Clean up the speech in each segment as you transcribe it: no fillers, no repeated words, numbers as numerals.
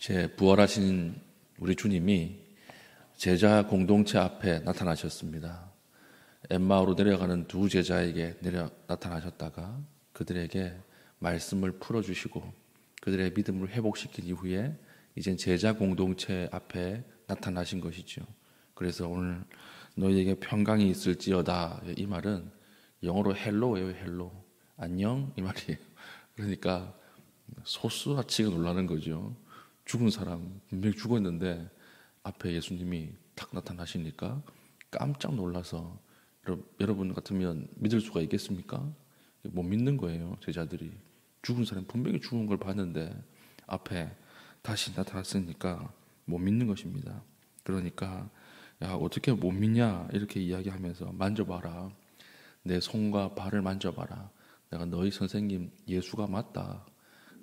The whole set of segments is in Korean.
제 부활하신 우리 주님이 제자 공동체 앞에 나타나셨습니다. 엠마오로 내려가는 두 제자에게 나타나셨다가 그들에게 말씀을 풀어주시고 그들의 믿음을 회복시킨 이후에 이젠 제자 공동체 앞에 나타나신 것이죠. 그래서 오늘 너희에게 평강이 있을지어다, 이 말은 영어로 헬로예요. 헬로, 안녕, 이 말이에요. 그러니까 소스라치게 놀라는 거죠. 죽은 사람, 분명히 죽었는데 앞에 예수님이 탁 나타나시니까 깜짝 놀라서, 여러분 같으면 믿을 수가 있겠습니까? 못 믿는 거예요. 제자들이 죽은 사람, 분명히 죽은 걸 봤는데 앞에 다시 나타났으니까 못 믿는 것입니다. 그러니까 야, 어떻게 못 믿냐 이렇게 이야기하면서 만져봐라, 내 손과 발을 만져봐라, 내가 너희 선생님 예수가 맞다,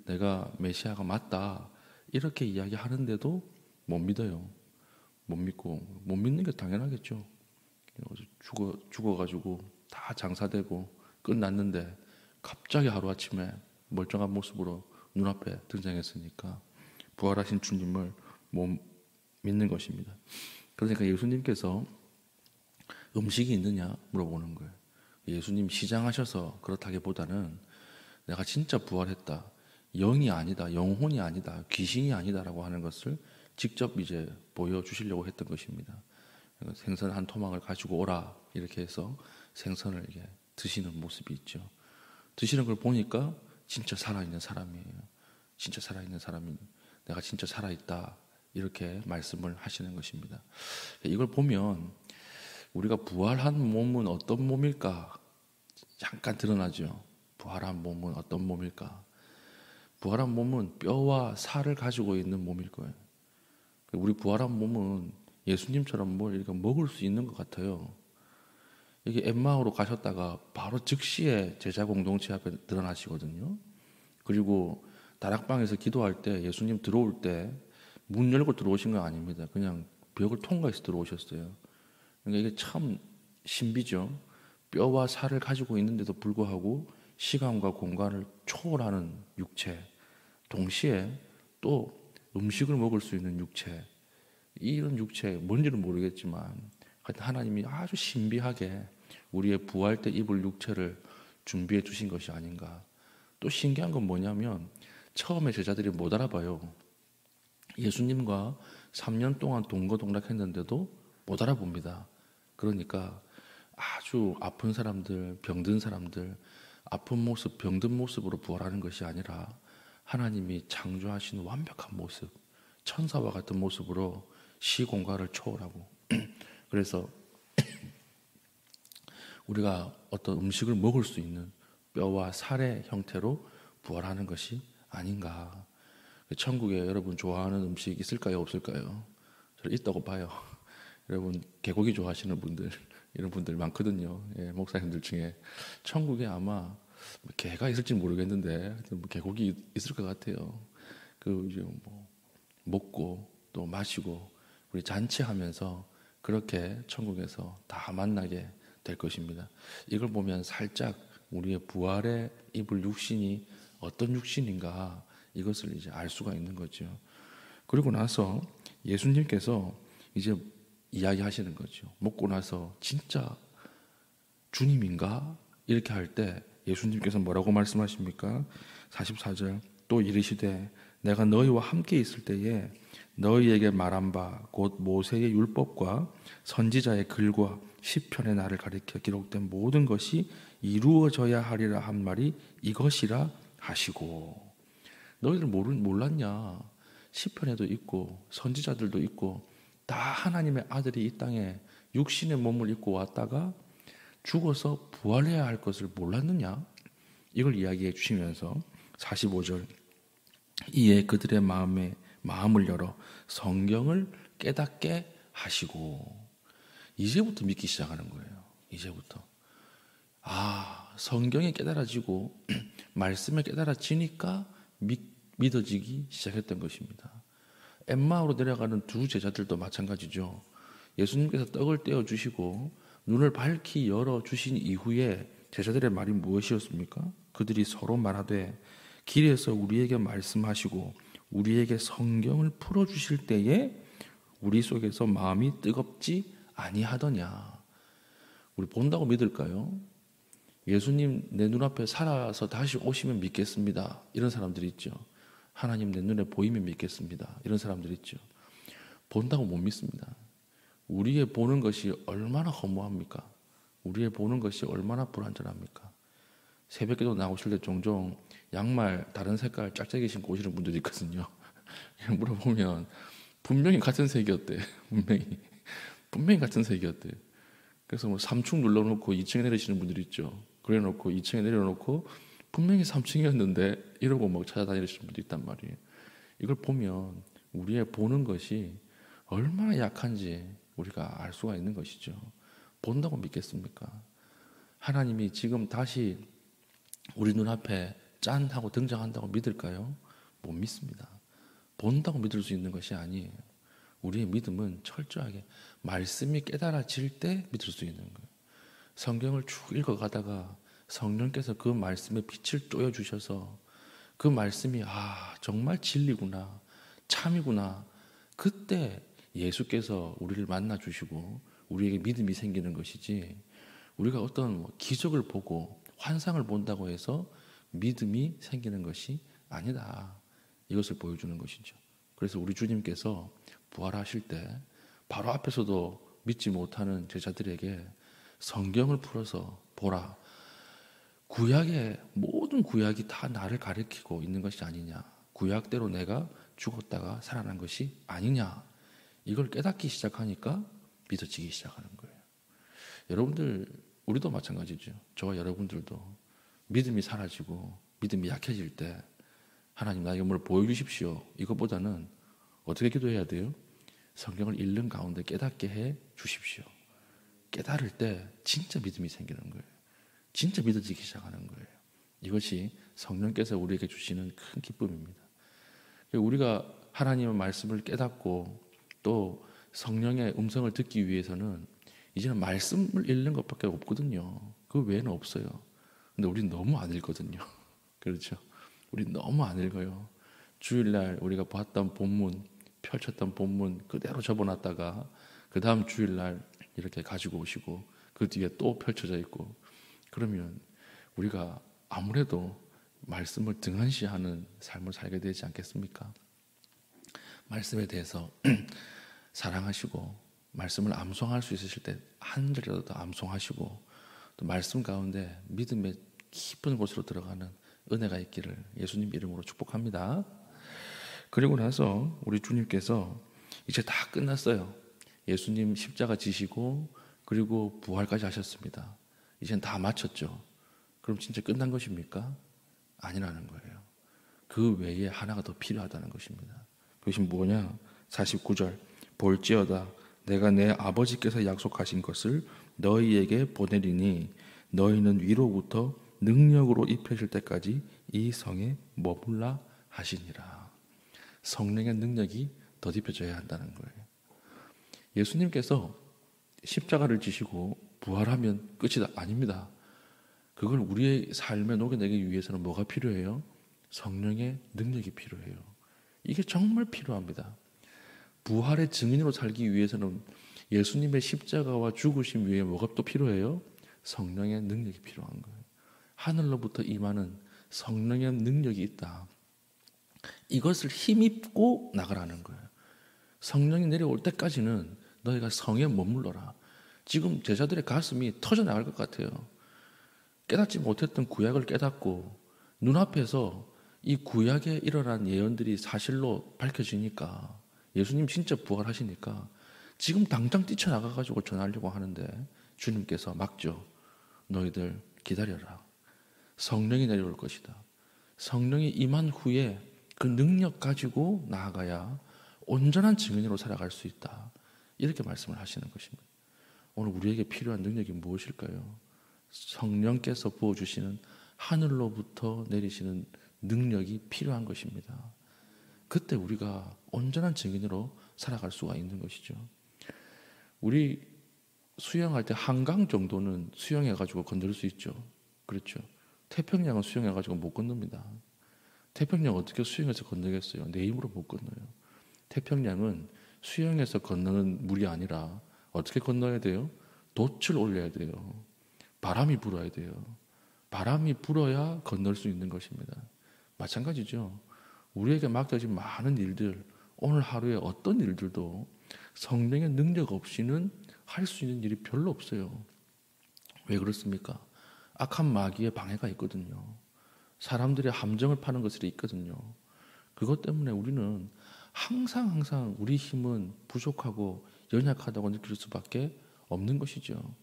내가 메시아가 맞다, 이렇게 이야기하는데도 못 믿어요. 못 믿고, 못 믿는 게 당연하겠죠. 죽어가지고 다 장사되고 끝났는데 갑자기 하루아침에 멀쩡한 모습으로 눈앞에 등장했으니까 부활하신 주님을 못 믿는 것입니다. 그러니까 예수님께서 음식이 있느냐 물어보는 거예요. 예수님 시장하셔서 그렇다기보다는 내가 진짜 부활했다, 영이 아니다, 영혼이 아니다, 귀신이 아니다라고 하는 것을 직접 이제 보여주시려고 했던 것입니다. 생선 한 토막을 가지고 오라 이렇게 해서 생선을 이렇게 드시는 모습이 있죠. 드시는 걸 보니까 진짜 살아있는 사람이에요. 진짜 살아있는 사람이, 내가 진짜 살아있다, 이렇게 말씀을 하시는 것입니다. 이걸 보면 우리가 부활한 몸은 어떤 몸일까 잠깐 드러나죠. 부활한 몸은 어떤 몸일까? 부활한 몸은 뼈와 살을 가지고 있는 몸일 거예요. 우리 부활한 몸은 예수님처럼 뭘 이렇게 먹을 수 있는 것 같아요. 이게 엠마오로 가셨다가 바로 즉시에 제자 공동체 앞에 드러나시거든요. 그리고 다락방에서 기도할 때 예수님 들어올 때 문 열고 들어오신 건 아닙니다. 그냥 벽을 통과해서 들어오셨어요. 그러니까 이게 참 신비죠. 뼈와 살을 가지고 있는데도 불구하고 시간과 공간을 초월하는 육체, 동시에 또 음식을 먹을 수 있는 육체, 이런 육체 뭔지는 모르겠지만 하나님이 아주 신비하게 우리의 부활 때 입을 육체를 준비해 주신 것이 아닌가. 또 신기한 건 뭐냐면 처음에 제자들이 못 알아봐요. 예수님과 3년 동안 동거동락했는데도 못 알아봅니다. 그러니까 아주 아픈 사람들, 병든 사람들, 아픈 모습, 병든 모습으로 부활하는 것이 아니라 하나님이 창조하신 완벽한 모습, 천사와 같은 모습으로 시공간을 초월하고 그래서 우리가 어떤 음식을 먹을 수 있는 뼈와 살의 형태로 부활하는 것이 아닌가. 천국에 여러분 좋아하는 음식 있을까요? 없을까요? 저는 있다고 봐요. 여러분 개고기 좋아하시는 분들, 이런 분들 많거든요. 예, 목사님들 중에 천국에 아마 개가 있을지 모르겠는데 개고기 있을 것 같아요. 그 이제 뭐 먹고 또 마시고 우리 잔치하면서 그렇게 천국에서 다 만나게 될 것입니다. 이걸 보면 살짝 우리의 부활에 입을 육신이 어떤 육신인가 이것을 이제 알 수가 있는 거죠. 그리고 나서 예수님께서 이제 이야기하시는 거죠. 먹고 나서 진짜 주님인가? 이렇게 할 때 예수님께서 뭐라고 말씀하십니까? 44절 또 이르시되 내가 너희와 함께 있을 때에 너희에게 말한 바 곧 모세의 율법과 선지자의 글과 시편의 나를 가리켜 기록된 모든 것이 이루어져야 하리라 한 말이 이것이라 하시고. 너희들 몰랐냐? 시편에도 있고 선지자들도 있고 다 하나님의 아들이 이 땅에 육신의 몸을 입고 왔다가 죽어서 부활해야 할 것을 몰랐느냐? 이걸 이야기해 주시면서 45절 이에 그들의 마음을 열어 성경을 깨닫게 하시고. 이제부터 믿기 시작하는 거예요. 이제부터 성경이 깨달아지고 말씀에 깨달아지니까 믿어지기 시작했던 것입니다. 엠마오로 내려가는 두 제자들도 마찬가지죠. 예수님께서 떡을 떼어주시고 눈을 밝히 열어주신 이후에 제자들의 말이 무엇이었습니까? 그들이 서로 말하되 길에서 우리에게 말씀하시고 우리에게 성경을 풀어주실 때에 우리 속에서 마음이 뜨겁지 아니하더냐. 우리 본다고 믿을까요? 예수님 내 눈앞에 살아서 다시 오시면 믿겠습니다. 이런 사람들이 있죠. 하나님 내 눈에 보이면 믿겠습니다. 이런 사람들이 있죠. 본다고 못 믿습니다. 우리의 보는 것이 얼마나 허무합니까? 우리의 보는 것이 얼마나 불완전합니까? 새벽기도 나오실 때 종종 양말 다른 색깔 짝짝이 신고 오시는 분들이 있거든요. 물어보면 분명히 같은 색이었대. 분명히 같은 색이었대. 그래서 뭐 3층 눌러놓고 2층에 내리시는 분들이 있죠. 그래놓고 2층에 내려놓고 분명히 3층이었는데 이러고 막 찾아다니시는 분들이 있단 말이에요. 이걸 보면 우리의 보는 것이 얼마나 약한지 우리가 알 수가 있는 것이죠. 본다고 믿겠습니까? 하나님이 지금 다시 우리 눈앞에 짠 하고 등장한다고 믿을까요? 못 믿습니다. 본다고 믿을 수 있는 것이 아니에요. 우리의 믿음은 철저하게 말씀이 깨달아질 때 믿을 수 있는 거예요. 성경을 쭉 읽어가다가 성령께서 그 말씀에 빛을 쬐어주셔서 그 말씀이 정말 진리구나, 참이구나. 그때 예수께서 우리를 만나주시고 우리에게 믿음이 생기는 것이지, 우리가 어떤 기적을 보고 환상을 본다고 해서 믿음이 생기는 것이 아니다. 이것을 보여주는 것이죠. 그래서 우리 주님께서 부활하실 때 바로 앞에서도 믿지 못하는 제자들에게 성경을 풀어서 보라. 구약의 모든 구약이 다 나를 가리키고 있는 것이 아니냐. 구약대로 내가 죽었다가 살아난 것이 아니냐. 이걸 깨닫기 시작하니까 믿어지기 시작하는 거예요. 여러분들, 우리도 마찬가지죠. 저와 여러분들도 믿음이 사라지고 믿음이 약해질 때 하나님 나에게 뭘 보여주십시오. 이것보다는 어떻게 기도해야 돼요? 성경을 읽는 가운데 깨닫게 해 주십시오. 깨달을 때 진짜 믿음이 생기는 거예요. 진짜 믿어지기 시작하는 거예요. 이것이 성령께서 우리에게 주시는 큰 기쁨입니다. 우리가 하나님의 말씀을 깨닫고 또 성령의 음성을 듣기 위해서는 이제는 말씀을 읽는 것밖에 없거든요. 그 외에는 없어요. 근데 우리는 너무 안 읽거든요. 그렇죠? 우리 너무 안 읽어요. 주일날 우리가 봤던 본문, 펼쳤던 본문 그대로 접어놨다가 그 다음 주일날 이렇게 가지고 오시고 그 뒤에 또 펼쳐져 있고, 그러면 우리가 아무래도 말씀을 등한시하는 삶을 살게 되지 않겠습니까? 말씀에 대해서 사랑하시고 말씀을 암송할 수 있으실 때 한 절이라도 더 암송하시고, 또 말씀 가운데 믿음의 깊은 곳으로 들어가는 은혜가 있기를 예수님 이름으로 축복합니다. 그리고 나서 우리 주님께서 이제 다 끝났어요. 예수님 십자가 지시고 그리고 부활까지 하셨습니다. 이젠 다 마쳤죠. 그럼 진짜 끝난 것입니까? 아니라는 거예요. 그 외에 하나가 더 필요하다는 것입니다. 그것이 뭐냐? 49절 볼지어다 내가 내 아버지께서 약속하신 것을 너희에게 보내리니 너희는 위로부터 능력으로 입혀질 때까지 이 성에 머물라 하시니라. 성령의 능력이 덧입혀져야 한다는 거예요. 예수님께서 십자가를 지시고 부활하면 끝이다. 아닙니다. 그걸 우리의 삶에 녹여내기 위해서는 뭐가 필요해요? 성령의 능력이 필요해요. 이게 정말 필요합니다. 부활의 증인으로 살기 위해서는 예수님의 십자가와 죽으심 위에 뭐가 또 필요해요? 성령의 능력이 필요한 거예요. 하늘로부터 임하는 성령의 능력이 있다. 이것을 힘입고 나가라는 거예요. 성령이 내려올 때까지는 너희가 성에 머물러라. 지금 제자들의 가슴이 터져나갈 것 같아요. 깨닫지 못했던 구약을 깨닫고 눈앞에서 이 구약에 일어난 예언들이 사실로 밝혀지니까, 예수님 진짜 부활하시니까 지금 당장 뛰쳐나가가지고 전하려고 하는데 주님께서 막죠. 너희들 기다려라. 성령이 내려올 것이다. 성령이 임한 후에 그 능력 가지고 나아가야 온전한 증인으로 살아갈 수 있다. 이렇게 말씀을 하시는 것입니다. 오늘 우리에게 필요한 능력이 무엇일까요? 성령께서 부어주시는 하늘로부터 내리시는 능력이 필요한 것입니다. 그때 우리가 온전한 증인으로 살아갈 수가 있는 것이죠. 우리 수영할 때 한강 정도는 수영해가지고 건들 수 있죠. 그렇죠. 태평양은 수영해가지고 못 건넙니다. 태평양 어떻게 수영해서 건너겠어요? 내 힘으로 못 건너요. 태평양은 수영해서 건너는 물이 아니라 어떻게 건너야 돼요? 돛을 올려야 돼요. 바람이 불어야 돼요. 바람이 불어야 건널 수 있는 것입니다. 마찬가지죠. 우리에게 맡겨진 많은 일들, 오늘 하루에 어떤 일들도 성령의 능력 없이는 할 수 있는 일이 별로 없어요. 왜 그렇습니까? 악한 마귀의 방해가 있거든요. 사람들의 함정을 파는 것들이 있거든요. 그것 때문에 우리는 항상 우리 힘은 부족하고 연약하다고 느낄 수밖에 없는 것이죠.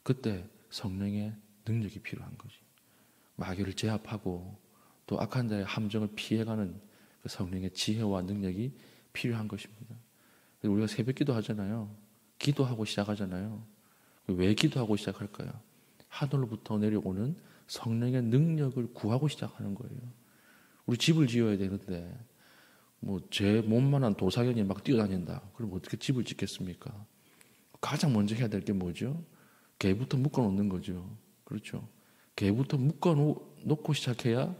그때 성령의 능력이 필요한 거지. 마귀를 제압하고 또 악한 자의 함정을 피해가는 그 성령의 지혜와 능력이 필요한 것입니다. 우리가 새벽 기도 하잖아요. 기도하고 시작하잖아요. 왜 기도하고 시작할까요? 하늘로부터 내려오는 성령의 능력을 구하고 시작하는 거예요. 우리 집을 지어야 되는데 뭐 제 몸만한 도사견이 막 뛰어다닌다. 그럼 어떻게 집을 짓겠습니까? 가장 먼저 해야 될 게 뭐죠? 개부터 묶어 놓는 거죠. 그렇죠? 개부터 묶어 놓고 시작해야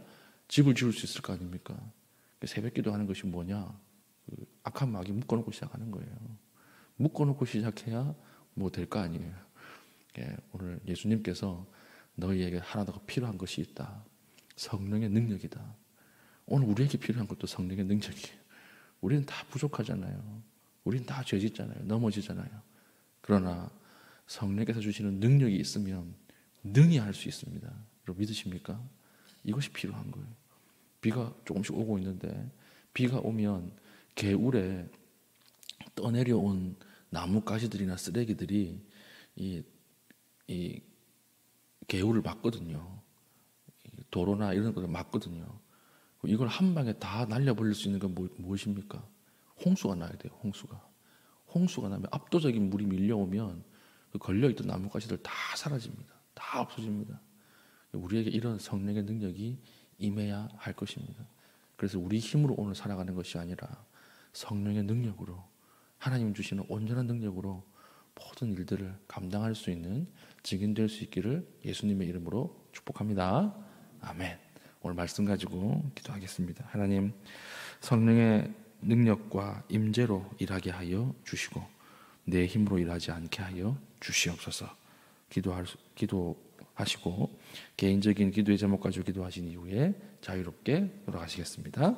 집을 지을 수 있을 거 아닙니까? 새벽 기도하는 것이 뭐냐? 악한 마귀 묶어 놓고 시작하는 거예요. 묶어 놓고 시작해야 뭐 될 거 아니에요. 오늘 예수님께서 너희에게 하나 더 필요한 것이 있다. 성령의 능력이다. 오늘 우리에게 필요한 것도 성령의 능력이에요. 우리는 다 부족하잖아요. 우리는 다 죄짓잖아요. 넘어지잖아요. 그러나 성령께서 주시는 능력이 있으면 능히 할 수 있습니다. 여러분 믿으십니까? 이것이 필요한 거예요. 비가 조금씩 오고 있는데 비가 오면 개울에 떠내려온 나뭇가지들이나 쓰레기들이 이 개울을 막거든요. 도로나 이런 것을 막거든요. 이걸 한 방에 다 날려버릴 수 있는 건 무엇입니까? 홍수가 나야 돼요. 홍수가 나면 압도적인 물이 밀려오면 그 걸려있던 나뭇가지들 다 사라집니다. 다 없어집니다. 우리에게 이런 성령의 능력이 임해야 할 것입니다. 그래서 우리 힘으로 오늘 살아가는 것이 아니라 성령의 능력으로 하나님 주시는 온전한 능력으로 모든 일들을 감당할 수 있는 증인 될 수 있기를 예수님의 이름으로 축복합니다. 아멘. 오늘 말씀 가지고 기도하겠습니다. 하나님, 성령의 능력과 임재로 일하게 하여 주시고 내 힘으로 일하지 않게 하여 주시옵소서. 기도하시고 개인적인 기도의 제목 가지고 기도하신 이후에 자유롭게 돌아가시겠습니다.